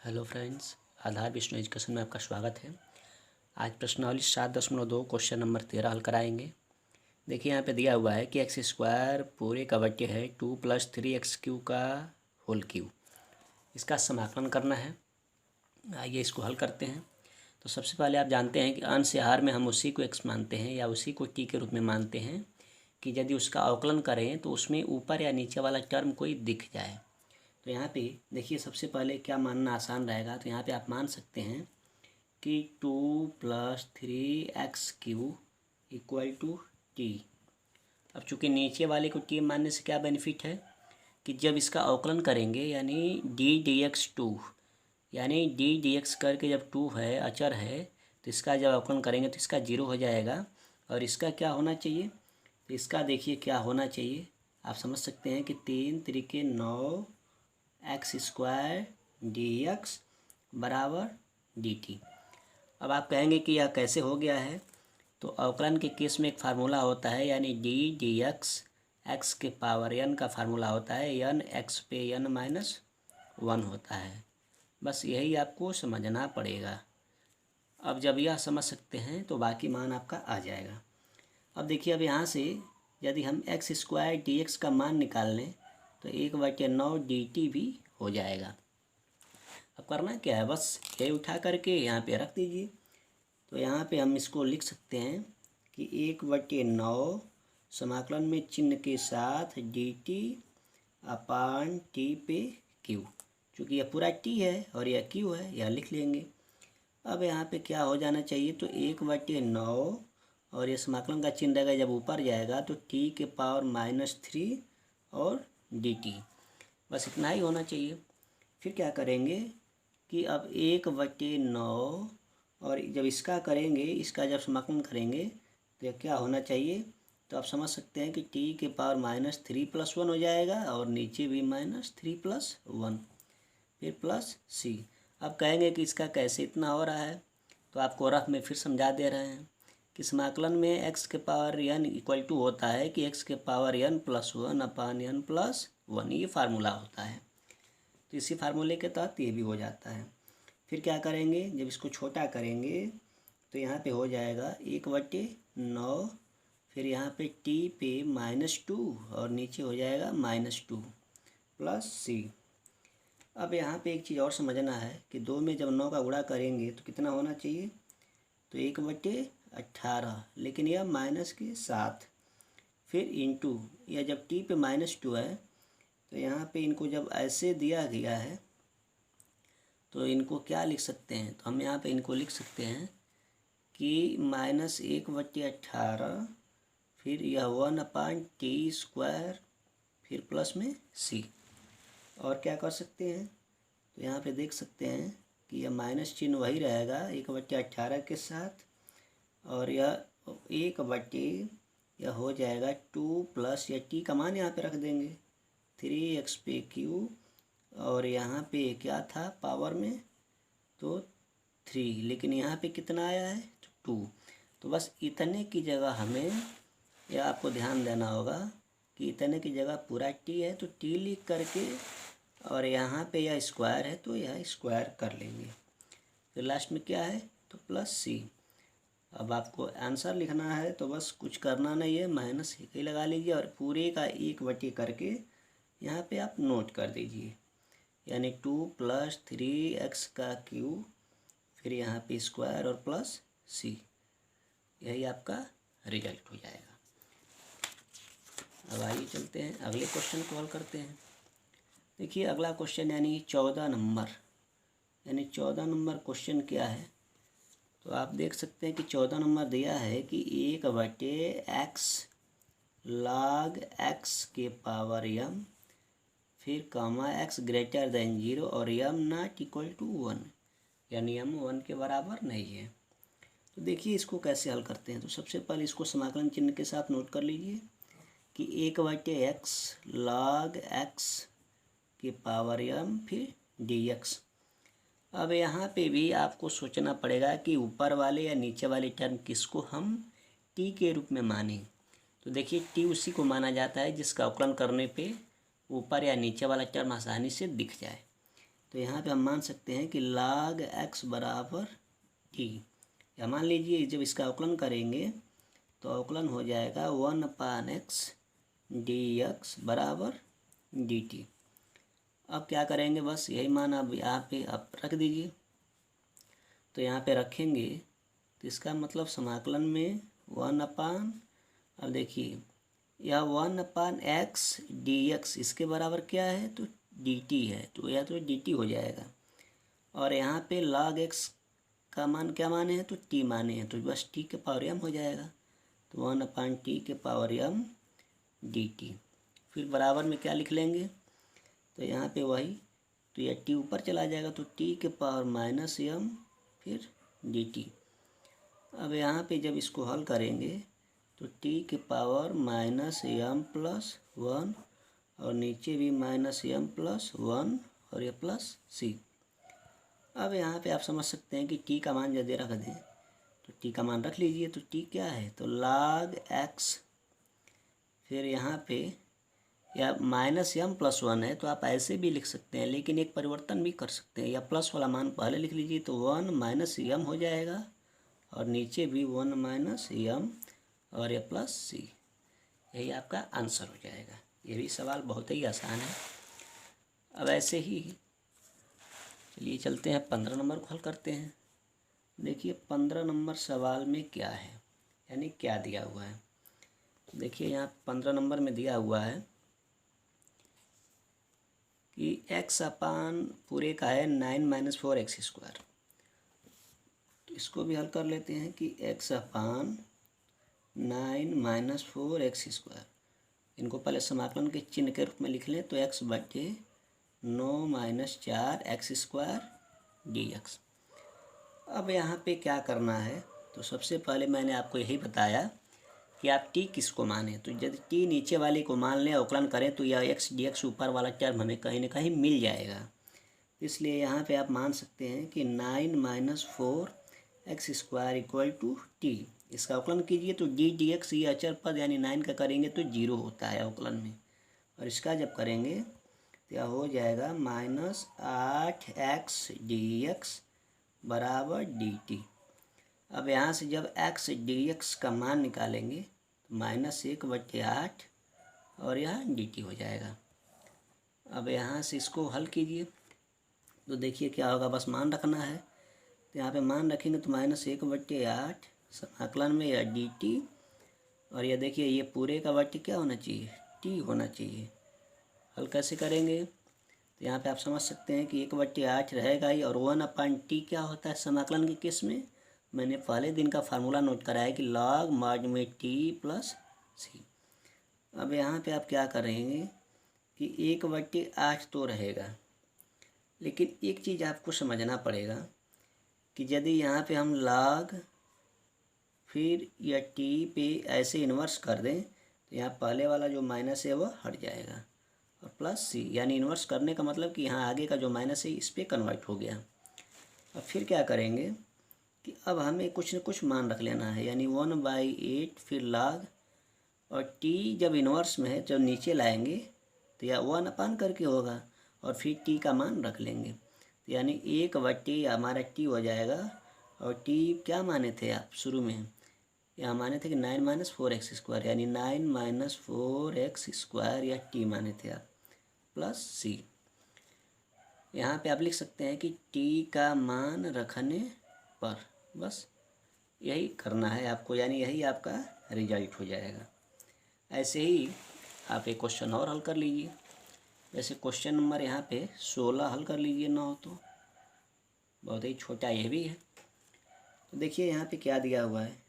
Hello friends, आधार Vishnu education में आपका स्वागत है। आज प्रश्नावली 7.2 क्वेश्चन नंबर 13 हल कराएंगे। देखिए यहाँ पे दिया हुआ है कि एक्स स्क्वायर पूरे का वर्ग है 2 + 3x³ का होल क्यूब। इसका समाकलन करना है। आइए इसको हल करते हैं। तो सबसे पहले आप जानते हैं कि अंश या हर में हम उसी को x मानते हैं या उसी को t के रूप में मानते हैं कि यदि उसका अवकलन करें तो उसमें ऊपर या नीचे वाला टर्म कोई दिख जाए। तो यहाँ पे देखिए सबसे पहले क्या मानना आसान रहेगा। तो यहाँ पे आप मान सकते हैं कि 2 + 3x³ = t। अब चूँकि नीचे वाले को t मानने से क्या बेनिफिट है कि जब इसका अवकलन करेंगे यानी d/2 यानी d/dx करके जब 2 है अचर है तो इसका जब अवकलन करेंगे तो इसका 0 हो जाएगा। और इसका क्या होना चाहिए, तो इसका देखिए क्या होना चाहिए। आप समझ सकते हैं कि 3 × 3 = 9 x² dx बराबर dt। अब आप कहेंगे कि यह कैसे हो गया है। तो अवकलन के केस में एक फार्मूला होता है यानी d/dx x के पावर n का फार्मूला होता है n x पे n-1 होता है। बस यही आपको समझना पड़ेगा। अब जब यह समझ सकते हैं तो बाकी मान आपका आ जाएगा। अब देखिए अब यहाँ से यदि हम x² dx का मान निकाल लें तो 1/9 dt भी हो जाएगा। अब करना क्या है, बस ये उठा करके यहाँ पे रख दीजिए। तो यहाँ पे हम इसको लिख सकते हैं कि 1/9 समाकलन में चिन्ह के साथ dt/t पे q। चूँकि यह पूरा t है और यह q है, यह लिख लेंगे। अब यहाँ पे क्या हो जाना चाहिए, तो 1/9 और ये समाकलन का चिन्ह रहेगा जब ऊपर जाएगा तो t⁻³ और dt। बस इतना ही होना चाहिए। फिर क्या करेंगे कि अब 1/9 और जब इसका करेंगे, इसका जब समाकलन करेंगे तो क्या होना चाहिए, तो आप समझ सकते हैं कि t⁻³ + 1 हो जाएगा और नीचे भी -3 + 1 फिर +c। अब कहेंगे कि इसका कैसे इतना हो रहा है, तो आपको रफ में फिर समझा दे रहे हैं कि समाकलन में x⁻n = होता है कि x⁻n + 1/n+1, ये फार्मूला होता है। तो इसी फार्मूले के तहत ये भी हो जाता है। फिर क्या करेंगे, जब इसको छोटा करेंगे तो यहाँ पे हो जाएगा 1/9, फिर यहाँ पे t पे -2 और नीचे हो जाएगा -2 +c। अब यहाँ पे एक चीज़ और समझना है कि 2 में जब 9 का गुणा करेंगे तो कितना होना चाहिए, तो 1/18, लेकिन यह माइनस के साथ। फिर इंटू यह जब t पे -2 है तो यहाँ पे इनको जब ऐसे दिया गया है तो इनको क्या लिख सकते हैं, तो हम यहाँ पे इनको लिख सकते हैं कि -1/18 फिर यह 1/t², फिर प्लस में c। और क्या कर सकते हैं, तो यहाँ पे देख सकते हैं कि यह माइनस चिन्ह वही रहेगा 1/18 के साथ, और यह 1/, यह हो जाएगा 2 + या t का मान यहाँ पे रख देंगे 3x पे q, और यहाँ पे क्या था पावर में, तो 3, लेकिन यहाँ पे कितना आया है, 2। तो बस इतने की जगह हमें यह आपको ध्यान देना होगा कि इतने की जगह पूरा t है तो t लिख करके, और यहाँ पे यह स्क्वायर है तो यह स्क्वायर कर लेंगे। फिर लास्ट में क्या है, तो +c। अब आपको आंसर लिखना है तो बस कुछ करना नहीं है, माइनस ही लगा लीजिए और पूरे का 1/, करके यहाँ पे आप नोट कर दीजिए, यानी 2 + 3x³, फिर यहाँ पे स्क्वायर और +c। यही आपका रिजल्ट हो जाएगा। अब आइए चलते हैं अगले क्वेश्चन को हल करते हैं। देखिए अगला क्वेश्चन यानी 14 नंबर क्वेश्चन क्या है, तो आप देख सकते हैं कि 14 नंबर दिया है कि 1/x log x के पावर m, फिर x > 0 और m ≠ 1, यानी m 1 के बराबर नहीं है। तो देखिए इसको कैसे हल करते हैं। तो सबसे पहले इसको समाकलन चिन्ह के साथ नोट कर लीजिए कि 1/x log x के पावर m फिर dx। अब यहाँ पे भी आपको सोचना पड़ेगा कि ऊपर वाले या नीचे वाले टर्म किसको हम t के रूप में माने। तो देखिए t उसी को माना जाता है जिसका अवकलन करने पे ऊपर या नीचे वाला टर्म आसानी से दिख जाए। तो यहाँ पे हम मान सकते हैं कि log x बराबर t, या मान लीजिए जब इसका अवकलन करेंगे तो अवकलन हो जाएगा 1/x dx बराबर dt। अब क्या करेंगे, बस यही मान अब यहाँ पे आप रख दीजिए। तो यहाँ पे रखेंगे तो इसका मतलब समाकलन में 1/, अब देखिए यह 1/x dx इसके बराबर क्या है, तो dt है, तो यह तो dt हो जाएगा। और यहाँ पे log x का मान क्या माने हैं, तो t माने हैं, तो बस t के पावर m हो जाएगा। तो 1/t के पावर m dt। फिर बराबर में क्या लिख लेंगे, तो यहाँ पे वही, तो यह t ऊपर चला जाएगा तो t के पावर -m फिर dt। अब यहाँ पे जब इसको हल करेंगे तो t के पावर -m+1 और नीचे भी -m+1 और ये +c। अब यहाँ पे आप समझ सकते हैं कि t का मान यदि रख दें तो t का मान रख लीजिए, तो t क्या है, तो log x, फिर यहाँ पे या -m+1 है तो आप ऐसे भी लिख सकते हैं, लेकिन एक परिवर्तन भी कर सकते हैं, या प्लस वाला मान पहले लिख लीजिए तो 1 -m हो जाएगा और नीचे भी 1 -m और ये +c। यही आपका आंसर हो जाएगा। ये भी सवाल बहुत ही आसान है। अब ऐसे ही चलिए चलते हैं 15 नंबर को हल करते हैं। देखिए 15 नंबर सवाल में क्या है, यानी क्या दिया हुआ है। देखिए यहाँ 15 नंबर में दिया हुआ है कि x अपान पूरे का है 9 - 4x²। तो इसको भी हल कर लेते हैं कि x अपान 9 - 4x², इनको पहले समाकलन के चिन्ह के रूप में लिख लें तो x बटे 9 - 4x² dx। अब यहाँ पे क्या करना है, तो सबसे पहले मैंने आपको यही बताया कि आप t किसको माने, तो यदि t नीचे वाले को मान लें, अवकलन करें तो यह x dx ऊपर वाला टर्म हमें कहीं ना कहीं मिल जाएगा। इसलिए यहाँ पे आप मान सकते हैं कि 9 - 4x² = t। इसका अवकलन कीजिए तो d dx, ये अचर पद यानी 9 का करेंगे तो 0 होता है अवकलन में, और इसका जब करेंगे तो यह हो जाएगा -8x dx बराबर dt। अब यहाँ से जब x dx का मान निकालेंगे तो -1/8 और यह dt हो जाएगा। अब यहाँ से इसको हल कीजिए तो देखिए क्या होगा, बस मान रखना है, तो यहाँ पे मान रखेंगे तो -1/8 समाकलन में यह dt, और यह देखिए ये पूरे का बट्टी क्या होना चाहिए, t होना चाहिए। हल कैसे करेंगे, तो यहाँ पे आप समझ सकते हैं कि 1/8 रहेगा ही, और 1/t क्या होता है समाकलन के केस में, मैंने पहले दिन का फार्मूला नोट कराया कि log mod में t + c। अब यहाँ पे आप क्या करेंगे कि 1/8 तो रहेगा, लेकिन एक चीज़ आपको समझना पड़ेगा कि यदि यहाँ पे हम log फिर या t पे ऐसे इन्वर्स कर दें तो यहाँ पहले वाला जो माइनस है वह हट जाएगा, और +c, यानी इन्वर्स करने का मतलब कि यहाँ आगे का जो माइनस है इस पर कन्वर्ट हो गया। अब फिर क्या करेंगे कि अब हमें कुछ न कुछ मान रख लेना है, यानी 1/8 फिर log, और t जब इन्वर्स में है जब नीचे लाएंगे तो यह 1 करके होगा, और फिर t का मान रख लेंगे, तो यानी 1/, हमारा t हो जाएगा। और t क्या माने थे आप शुरू में, यहाँ माने थे कि 9 - 4x², यानी 9 - 4x² या t माने थे आप, +c। यहाँ पे आप लिख सकते हैं कि t का मान रखने पर, बस यही करना है आपको, यानी यही आपका रिजल्ट हो जाएगा। ऐसे ही आप एक क्वेश्चन और हल कर लीजिए, जैसे क्वेश्चन नंबर यहाँ पे 16 हल कर लीजिए ना हो तो, बहुत ही छोटा ये भी है। तो देखिए यहाँ पे क्या दिया हुआ है,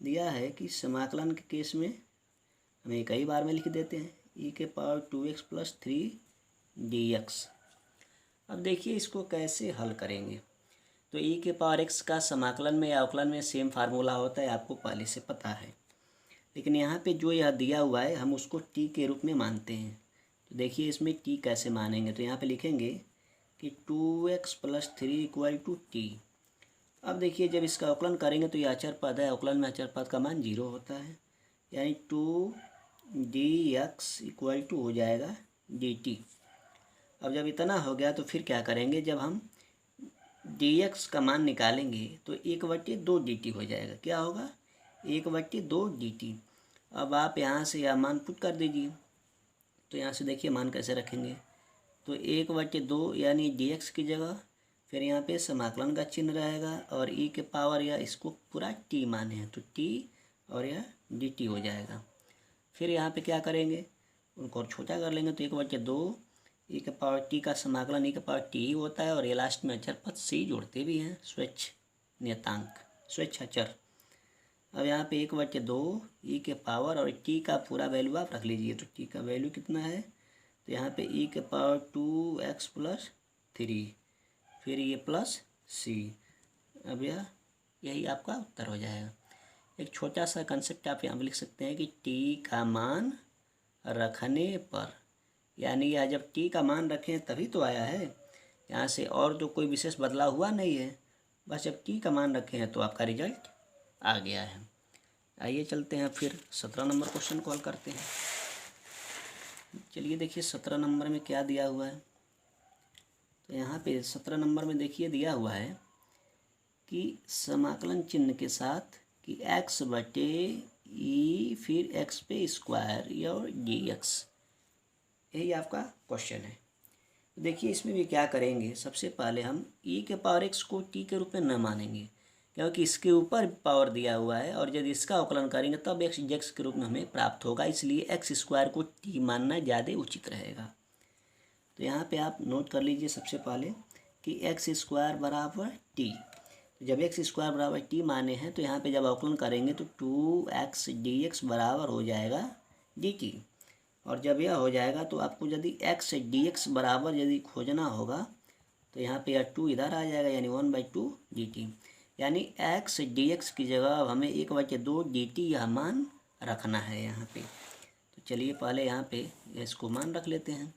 दिया है कि समाकलन के केस में हम एक ही बार में लिख देते हैं e⁻²x + 3 dx। अब देखिए इसको कैसे हल करेंगे, तो e⁻x का समाकलन में या अवकलन में सेम फार्मूला होता है, आपको पहले से पता है, लेकिन यहाँ पे जो यह दिया हुआ है हम उसको t के रूप में मानते हैं। तो देखिए इसमें t कैसे मानेंगे, तो यहाँ पे लिखेंगे कि 2x + 3 = t। अब देखिए जब इसका अवकलन करेंगे तो ये अचर पद है, अवकलन में अचर पद का मान 0 होता है, यानी 2 dx = हो जाएगा dt। अब जब इतना हो गया तो फिर क्या करेंगे, जब हम dx का मान निकालेंगे तो 1/2 dt हो जाएगा। क्या होगा, 1/2 dt। अब आप यहाँ से यह मान पुट कर दीजिए। तो यहाँ से देखिए मान कैसे रखेंगे, तो 1/2 यानी dx की जगह, फिर यहाँ पे समाकलन का चिन्ह रहेगा और e के पावर, या इसको पूरा t माने हैं तो t और यह dt हो जाएगा। फिर यहाँ पे क्या करेंगे, उनको और छोटा कर लेंगे तो 1/2 e के पावर t का समाकलन e के पावर t ही होता है, और ये लास्ट में अचर पद c जोड़ते भी हैं, स्वेच्छ नियतांक, स्वेच्छाचर। अब यहाँ पे 1/2 e के पावर और t का पूरा वैल्यू आप रख लीजिए। तो t का वैल्यू कितना है, तो यहाँ पे e के पावर 2x + 3, फिर ये प्लस c। अब यही आपका उत्तर हो जाएगा। एक छोटा सा कंसेप्ट आप यहाँ पे लिख सकते हैं कि t का मान रखने पर, यानी यह जब t का मान रखें तभी तो आया है, यहाँ से और तो कोई विशेष बदलाव हुआ नहीं है, बस जब t का मान रखे हैं तो आपका रिजल्ट आ गया है। आइए चलते हैं फिर 17 नंबर क्वेश्चन को हल करते हैं। चलिए देखिए 17 नंबर में क्या दिया हुआ है। तो यहाँ पे 17 नंबर में देखिए दिया हुआ है कि समाकलन चिन्ह के साथ कि x/e फिर x पे स्क्वायर और dx, यही आपका क्वेश्चन है। तो देखिए इसमें भी क्या करेंगे, सबसे पहले हम e के पावर x को t के रूप में न मानेंगे, क्योंकि इसके ऊपर पावर दिया हुआ है और यदि इसका अवकलन करेंगे तब x dx के रूप में हमें प्राप्त होगा, इसलिए x² को t मानना ज़्यादा उचित रहेगा। तो यहाँ पे आप नोट कर लीजिए सबसे पहले कि x² = t। तो जब x² = t माने हैं तो यहाँ पे जब अवकलन करेंगे तो 2x dx बराबर हो जाएगा dt। और जब यह हो जाएगा तो आपको यदि x dx बराबर यदि खोजना होगा तो यहाँ पे यह 2 इधर आ जाएगा, यानी 1/2 dt। यानी x dx की जगह अब हमें 1/2 dt यह मान रखना है यहाँ पे। तो चलिए पहले यहाँ पे इसको मान रख लेते हैं।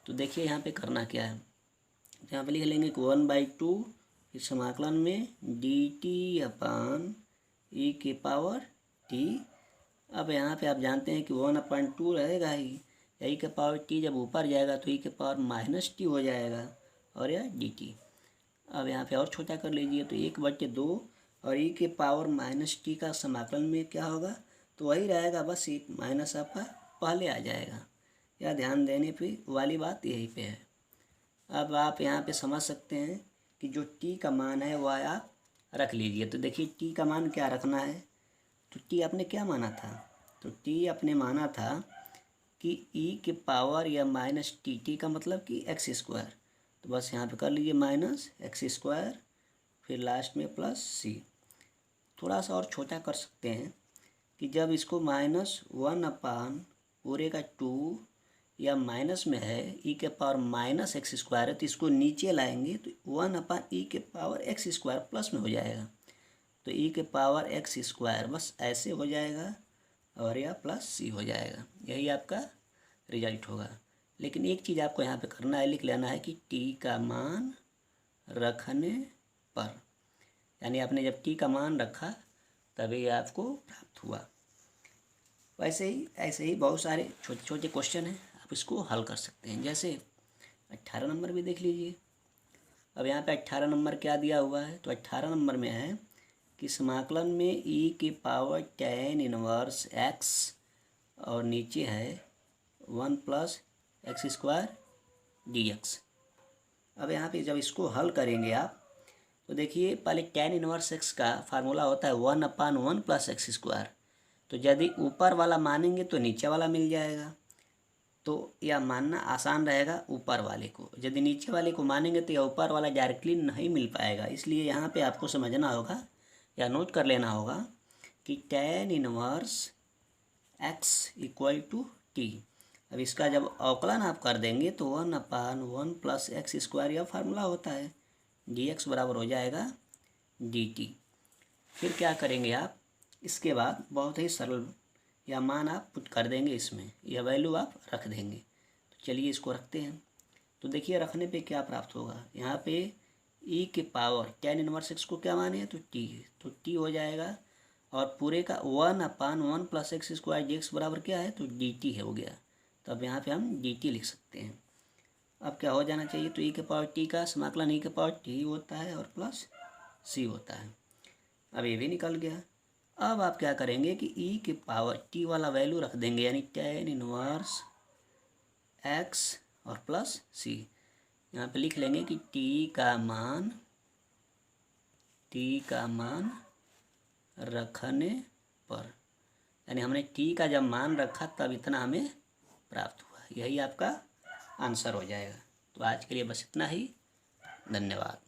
तो देखिए यहाँ पे करना क्या है, तो यहाँ पे लिख लेंगे कि 1/2 इस समाकलन में dt/e के पावर t। अब यहाँ पे आप जानते हैं कि 1/2 रहेगा ही, e के पावर t जब ऊपर जाएगा तो e के पावर -t हो जाएगा और यह dt। अब यहाँ पे और छोटा कर लीजिए तो 1/2 और e के पावर -t का समाकलन में क्या होगा, तो वही रहेगा, बस एक माइनस आपका पहले आ जाएगा। यह ध्यान देने पे वाली बात यही पे है। अब आप यहाँ पे समझ सकते हैं कि जो t का मान है वह आप रख लीजिए। तो देखिए t का मान क्या रखना है, तो t आपने क्या माना था, तो t आपने माना था कि e के पावर या -t का मतलब कि x²। तो बस यहाँ पे कर लीजिए -x², फिर लास्ट में +c। थोड़ा सा और छोटा कर सकते हैं कि जब इसको -1/2 या माइनस में है e के पावर -x² है तो इसको नीचे लाएंगे तो 1/e के पावर x² प्लस में हो जाएगा। तो e के पावर x² बस ऐसे हो जाएगा और यह +c हो जाएगा, यही आपका रिजल्ट होगा। लेकिन एक चीज़ आपको यहाँ पे करना है, लिख लेना है कि t का मान रखने पर, यानी आपने जब t का मान रखा तभी आपको प्राप्त हुआ। वैसे ही ऐसे ही बहुत सारे छोटे छोटे क्वेश्चन हैं, आप इसको हल कर सकते हैं। जैसे 18 नंबर भी देख लीजिए। अब यहाँ पे 18 नंबर क्या दिया हुआ है, तो 18 नंबर में है कि समाकलन में e के पावर tan 1x और नीचे है 1 + x² dx। अब यहाँ पे जब इसको हल करेंगे आप तो देखिए पहले tan 1x का फार्मूला होता है 1/1 + x²। तो यदि ऊपर वाला मानेंगे तो नीचे वाला मिल जाएगा, तो यह मानना आसान रहेगा ऊपर वाले को। यदि नीचे वाले को मानेंगे तो यह ऊपर वाला डायरेक्टली नहीं मिल पाएगा, इसलिए यहाँ पे आपको समझना होगा या नोट कर लेना होगा कि tan 1x = t। अब इसका जब अवकलन आप कर देंगे तो 1/1 + x² यह फार्मूला होता है, dx बराबर हो जाएगा dt। फिर क्या करेंगे आप, इसके बाद बहुत ही सरल या मान आप पुट कर देंगे, इसमें यह वैल्यू आप रख देंगे। तो चलिए इसको रखते हैं। तो देखिए रखने पे क्या प्राप्त होगा, यहाँ पे e के पावर tan 1x को क्या माने तो t, तो t हो जाएगा और पूरे का 1/1 + x² dx बराबर क्या है तो dt है हो गया। तो अब यहाँ पे हम dt लिख सकते हैं। अब क्या हो जाना चाहिए, तो ई के पावर टी का समाकलन ई के पावर टी होता है और प्लस सी होता है। अब ये भी निकल गया। अब आप क्या करेंगे कि ई के पावर टी वाला वैल्यू रख देंगे, यानी tan इनवर्स एक्स और प्लस सी। यहाँ पे लिख लेंगे कि टी का मान रखने पर, यानी हमने टी का जब मान रखा तब इतना हमें प्राप्त हुआ, यही आपका आंसर हो जाएगा। तो आज के लिए बस इतना ही, धन्यवाद।